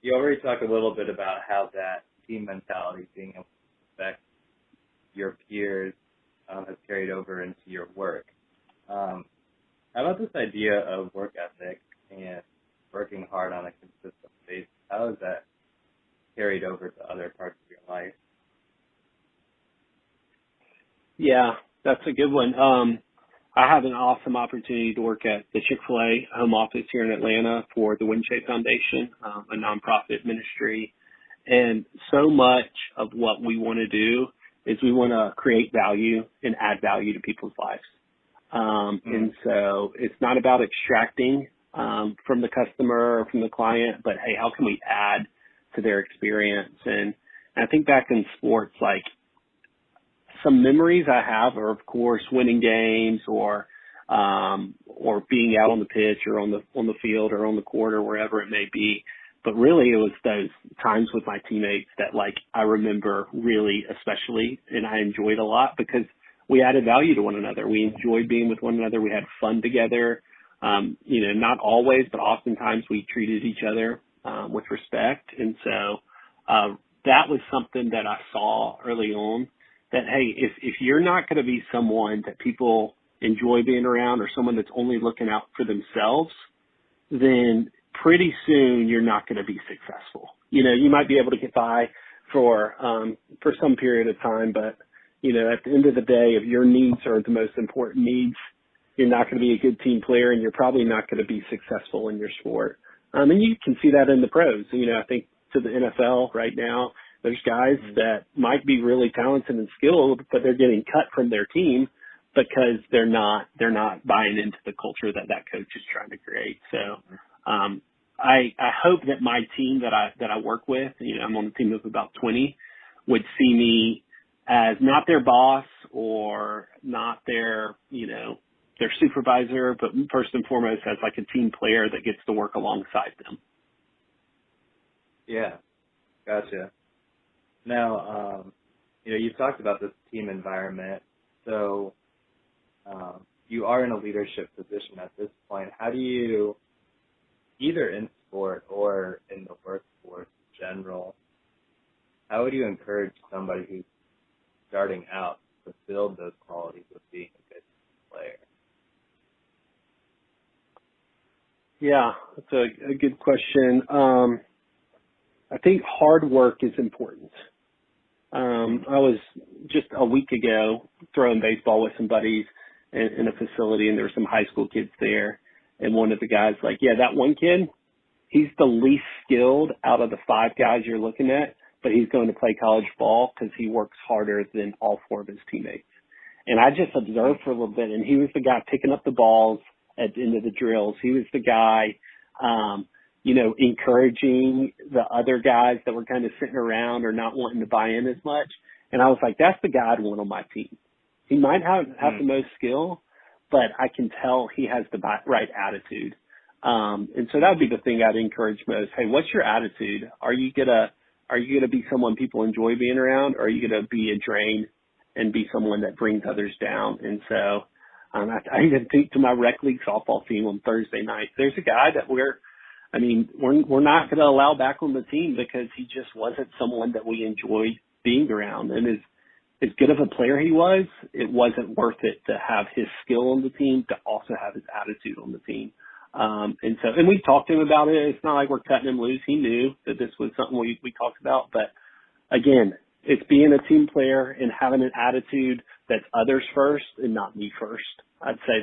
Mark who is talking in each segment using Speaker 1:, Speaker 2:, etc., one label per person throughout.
Speaker 1: You already talked a little bit about how that team mentality, being able to affect your peers, has carried over into your work. How about this idea of work ethic and working hard on a consistent basis? How has that carried over to other parts of your life?
Speaker 2: Yeah, that's a good one. I have an awesome opportunity to work at the Chick-fil-A home office here in Atlanta for the Windshape Foundation, a nonprofit ministry. And so much of what we want to do is we want to create value and add value to people's lives. And so it's not about extracting from the customer or from the client, but hey, how can we add to their experience? And I think back in sports, like some memories I have are, of course, winning games or being out on the pitch or on the field or on the court or wherever it may be. But really, it was those times with my teammates that, like, I remember really especially, and I enjoyed a lot because we added value to one another. We enjoyed being with one another. We had fun together. Not always, but oftentimes we treated each other with respect. And so that was something that I saw early on, that, hey, if you're not going to be someone that people enjoy being around or someone that's only looking out for themselves, then pretty soon you're not going to be successful. You might be able to get by for some period of time, but, at the end of the day, if your needs are the most important needs, you're not going to be a good team player and you're probably not going to be successful in your sport. And you can see that in the pros. I think to the NFL right now, there's guys that might be really talented and skilled, but they're getting cut from their team because they're not buying into the culture that coach is trying to create. So, I hope that my team that I work with, I'm on a team of about 20, would see me as not their boss or not their supervisor, but first and foremost as like a team player that gets to work alongside them.
Speaker 1: Yeah, gotcha. Now, you've talked about this team environment, so you are in a leadership position at this point. How do you, either in sport or in the workforce in general, how would you encourage somebody who's starting out to build those qualities of being a good player?
Speaker 2: Yeah, that's a good question. I think hard work is important. I was just a week ago throwing baseball with some buddies in a facility, and there were some high school kids there. And one of the guys that one kid, he's the least skilled out of the 5 guys you're looking at, but he's going to play college ball because he works harder than all 4 of his teammates. And I just observed for a little bit, and he was the guy picking up the balls at the end of the drills. He was the guy, encouraging the other guys that were kind of sitting around or not wanting to buy in as much. And I was like, that's the guy I'd want on my team. He might have the most skill, but I can tell he has the right attitude. And so that would be the thing I'd encourage most. Hey, what's your attitude? Are you gonna be someone people enjoy being around, or are you gonna be a drain and be someone that brings others down? And so I even think to my rec league softball team on Thursday night, there's a guy that we're not going to allow back on the team because he just wasn't someone that we enjoyed being around. And as good of a player he was, it wasn't worth it to have his skill on the team to also have his attitude on the team. And we talked to him about it. It's not like we're cutting him loose. He knew that this was something we talked about. But again, it's being a team player and having an attitude that's others first and not me first. I'd say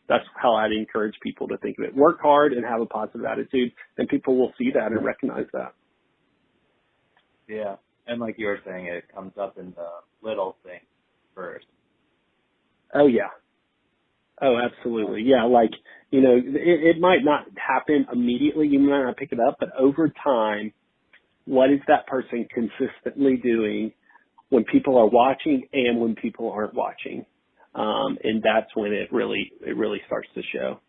Speaker 2: that's how I'd encourage people to think of it. Work hard and have a positive attitude, and people will see that and recognize that.
Speaker 1: Yeah, and like you were saying, it comes up in the little things first.
Speaker 2: Oh, yeah. Oh, absolutely. Yeah, it might not happen immediately. You might not pick it up, but over time, what is that person consistently doing when people are watching and when people aren't watching? And that's when it really starts to show.